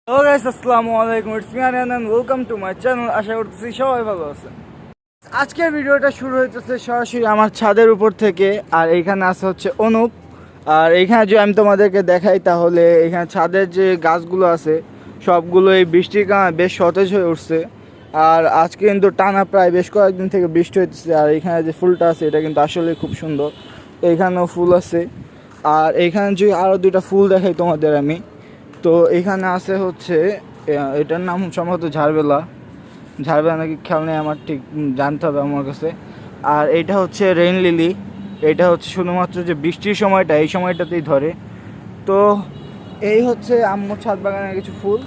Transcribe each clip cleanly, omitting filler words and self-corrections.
Hello guys, আসসালামু আলাইকুম। It's me Ariyan and welcome to my channel. আশা করতেছি সবাই ভালো আছেন। আজকের ভিডিওটা শুরু হইতেছে সরাসরি আমার ছাদের উপর থেকে। আর এইখানে আছে হচ্ছে অনুপ। আর এইখানে যদি আমি তোমাদেরকে দেখাই তাহলে এখানে ছাদের যে গাছগুলো আছে সবগুলো এই বৃষ্টির কারণে বেশ সতেজ হয়ে উঠছে। আর আজকে কিন্তু টানা প্রায় বেশ কয়েকদিন থেকে বৃষ্টি হইতেছে। আর এইখানে যে ফুলটা আছে এটা কিন্তু আসলে খুব সুন্দর। এইখানেও ফুল আছে। আর এইখানে যদি আরও দুইটা ফুল দেখাই তোমাদের আমি, তো এখানে আছে হচ্ছে এটার নাম সম্ভবত ঝাড়বেলা। ঝাড়বেলা নাকি খেয়াল নেই আমার, ঠিক জানতে হবে আমার কাছে। আর এটা হচ্ছে রেইন লিলি। এটা হচ্ছে শুধুমাত্র যে বৃষ্টির সময়টা এই সময়টাতেই ধরে। তো এই হচ্ছে আম্মুর ছাদ বাগানের কিছু ফুল।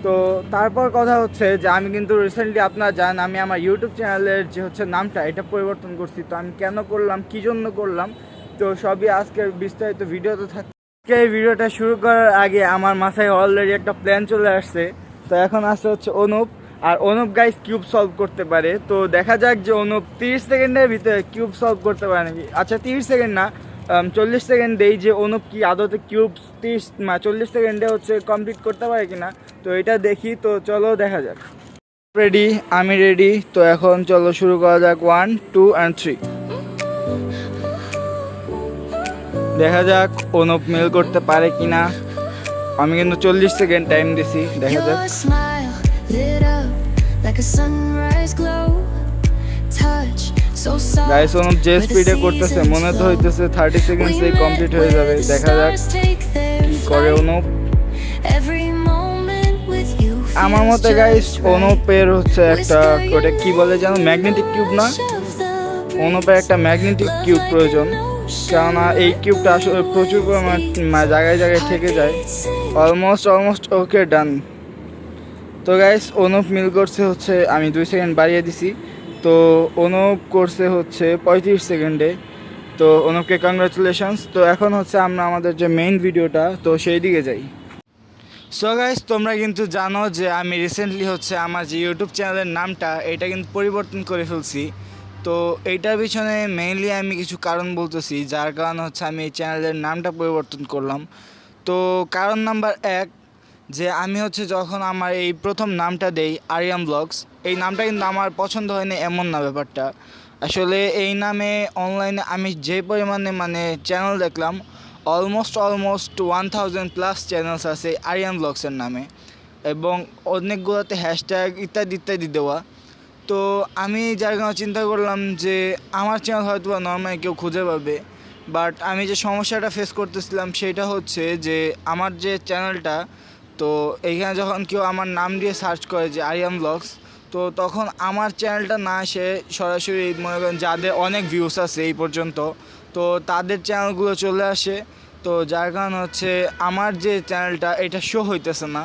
তো তারপর কথা হচ্ছে যে আমি কিন্তু রিসেন্টলি, আপনারা জানেন, আমি আমার ইউটিউব চ্যানেলের যে হচ্ছে নামটা এটা পরিবর্তন করছি। তো আমি কেন করলাম, কী জন্য করলাম, তো সবই আজকের বিস্তারিত ভিডিওতে থাকে। এই ভিডিওটা শুরু করার আগে আমার মাথায় অলরেডি একটা প্ল্যান চলে আসছে। তো এখন আসছে হচ্ছে অনুপ। আর অনুপ গাইস কিউব সলভ করতে পারে। তো দেখা যাক যে অনুপ 30 সেকেন্ডের ভিতরে কিউব সলভ করতে পারে নাকি। আচ্ছা 30 সেকেন্ড না, 40 সেকেন্ডেই যে অনুপ কি আদতে কিউব 40 সেকেন্ডে হচ্ছে কমপ্লিট করতে পারে কিনা। তো এটা দেখি, তো চলো দেখা যাক। রেডি, আমি রেডি। তো এখন চলো শুরু করা যাক। 1 2 and 3। দেখা যাক অনুপ মেল করতে পারে কিনা। আমি কিন্তু 40 সেকেন্ড টাইম দিছি, দেখা যাক। গাইস অনুপ যে স্পিডে করতেছে মনে তো হইতেছে 30 সেকেন্ডসেই কমপ্লিট হয়ে যাবে। দেখা যাক কি করে অনুপ। আমার মতে গাইস অনুপের হচ্ছে একটা, ওটা কি বলে যেন, ম্যাগনেটিক কিউব না, অনুপের একটা ম্যাগনেটিক কিউব প্রয়োজন। কেননা এই কিউবটা আসলে প্রচুর পরিমাণ জায়গায় জায়গায় থেকে যায়। অলমোস্ট ওকে ডান। তো গাইস অনুপ মিল করছে হচ্ছে, আমি 2 সেকেন্ড বাড়িয়ে দিছি। তো অনুপ করছে হচ্ছে 35 সেকেন্ডে। তো অনুপকে কংগ্রাচুলেশনস। তো এখন হচ্ছে আমরা আমাদের যে মেইন ভিডিওটা, তো সেই দিকে যাই। সো গাইস তোমরা কিন্তু জানো যে আমি রিসেন্টলি হচ্ছে আমার যে ইউটিউব চ্যানেলের নামটা এটা কিন্তু পরিবর্তন করে ফেলছি। তো এইটার পিছনে মেইনলি আমি কিছু কারণ বলতেছি, যার কারণে হচ্ছে আমি এই চ্যানেলের নামটা পরিবর্তন করলাম। তো কারণ নাম্বার 1, যে আমি হচ্ছে যখন আমার এই প্রথম নামটা দেই আরিয়ান ব্লগস, এই নামটা কিন্তু আমার পছন্দ হয়নি এমন না ব্যাপারটা। আসলে এই নামে অনলাইনে আমি যে পরিমাণে চ্যানেল দেখলাম, অলমোস্ট 1000+ চ্যানেলস আছে আরিয়ান ব্লগসের নামে, এবং অনেকগুলোতে হ্যাশট্যাগ ইত্যাদি দেওয়া। তো আমি যার কারণে চিন্তা করলাম যে আমার চ্যানেল হয়তো বা নর্মালি কেউ খুঁজে পাবে। বাট আমি যে সমস্যাটা ফেস করতেছিলাম সেটা হচ্ছে যে আমার যে চ্যানেলটা, তো এইখানে যখন কেউ আমার নাম দিয়ে সার্চ করে যে আরিয়ান ব্লগস, তো তখন আমার চ্যানেলটা না এসে সরাসরি মনে করেন যাদের অনেক ভিউস আছে এই পর্যন্ত, তো তাদের চ্যানেলগুলো চলে আসে। তো যার কারণ হচ্ছে আমার যে চ্যানেলটা এটা শো হইতেছে না।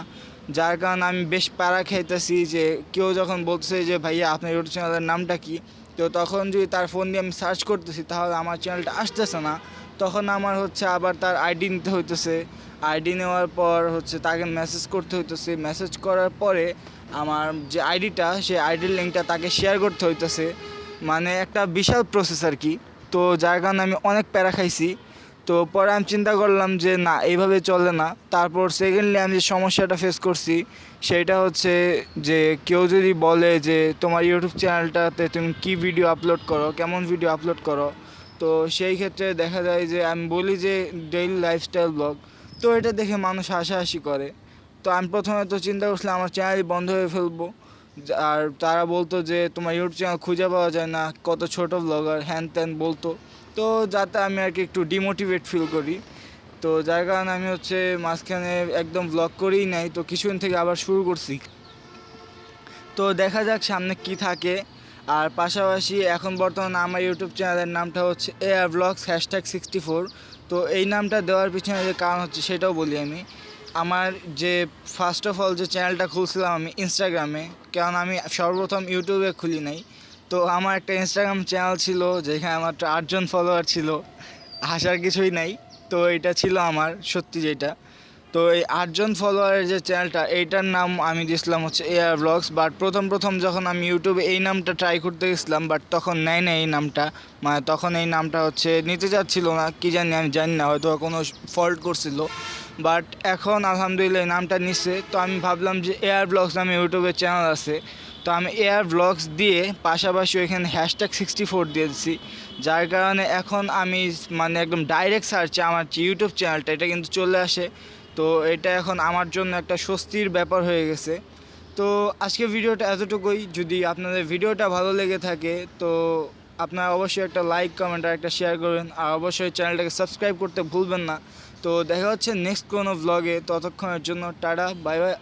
যার কারণে আমি বেশ প্যারা খাইতেছি যে কেউ যখন বলতেছে যে ভাইয়া আপনার ইউটিউব চ্যানেলের নামটা কি, তো তখন যদি তার ফোন দিয়ে আমি সার্চ করতেছি তাহলে আমার চ্যানেলটা আসতেছে না। তখন আমার হচ্ছে আবার তার আইডি নিতে হইতেছে। আইডি নেওয়ার পর হচ্ছে তাকে মেসেজ করতে হইতেছে। মেসেজ করার পরে আমার যে আইডিটা, সেই আইডির লিঙ্কটা তাকে শেয়ার করতে হইতেছে। মানে একটা বিশাল প্রসেস আর কি। তো যার কারণে আমি অনেক প্যারা খাইছি। তো পরে আমি চিন্তা করলাম যে না, এইভাবে চলে না। তারপর সেকেন্ডলি আমি যে সমস্যাটা ফেস করছি সেইটা হচ্ছে যে কেউ যদি বলে যে তোমার ইউটিউব চ্যানেলটাতে তুমি কী ভিডিও আপলোড করো, কেমন ভিডিও আপলোড করো, তো সেই ক্ষেত্রে দেখা যায় যে আমি বলি যে ডেইলি লাইফস্টাইল ব্লগ, তো এটা দেখে মানুষ হাসাহাসি করে। তো আমি প্রথমে তো চিন্তা করছিলাম আমার চ্যানেলই বন্ধ হয়ে ফেলবো। আর তারা বলতো যে তোমার ইউটিউব চ্যানেল খুঁজে পাওয়া যায় না, কত ছোট ব্লগার, হ্যান ত্যান বলতো। তো যাতে আমি আর কি একটু ডিমোটিভেট ফিল করি, তো যার কারণে আমি হচ্ছে মাঝখানে একদম ব্লগ করেই নাই। তো কিছুদিন থেকে আবার শুরু করছি। তো দেখা যাক সামনে কি থাকে। আর পাশাপাশি এখন বর্তমানে আমার ইউটিউব চ্যানেলের নামটা হচ্ছে AR Vlogs #64। তো এই নামটা দেওয়ার পিছনে যে কারণ হচ্ছে সেটাও বলি আমি। আমার যে ফার্স্ট অফ অল যে চ্যানেলটা খুলছিলাম আমি ইনস্টাগ্রামে, কারণ আমি সর্বপ্রথম ইউটিউবে খুলি নাই। তো আমার একটা ইনস্টাগ্রাম চ্যানেল ছিল যেখানে মাত্র 8 জন ফলোয়ার ছিল, হাসার কিছুই নাই। তো এটা ছিল আমার সত্যি যেটা। তো এই 8 জন ফলোয়ারের যে চ্যানেলটা, এইটার নাম আমি দিয়েছিলাম হচ্ছে AR Vlogs। বাট প্রথম যখন আমি ইউটিউবে এই নামটা ট্রাই করতে গেছিলাম, বাট তখন নেয় না এই নামটা। তখন এই নামটা হচ্ছে নিতে চাচ্ছিল না, কি জানি, আমি জানি না, হয়তো কোনো ফল্ট করছিল। বাট এখন আলহামদুলিল্লাহ এই নামটা নিচ্ছে। তো আমি ভাবলাম যে এয়ার ব্লগস নামে ইউটিউবে চ্যানেল আছে, তো আমি এয়ার ব্লগস দিয়ে পাশাপাশি ওইখানে #64 দিয়ে দিচ্ছি, যার কারণে এখন আমি মানে একদম ডাইরেক্ট সার্চে আমার যে ইউটিউব চ্যানেলটা এটা কিন্তু চলে আসে। তো এটা এখন আমার জন্য একটা স্বস্তির ব্যাপার হয়ে গেছে। তো আজকে ভিডিওটা এতটুকুই। যদি আপনাদের ভিডিওটা ভালো লেগে থাকে তো আপনারা অবশ্যই একটা লাইক, কমেন্ট আর একটা শেয়ার করবেন, আর অবশ্যই চ্যানেলটাকে সাবস্ক্রাইব করতে ভুলবেন না। তো দেখা হচ্ছে নেক্সট কোনো ভ্লগে, ততক্ষণের জন্য টাটা, বাই বাই।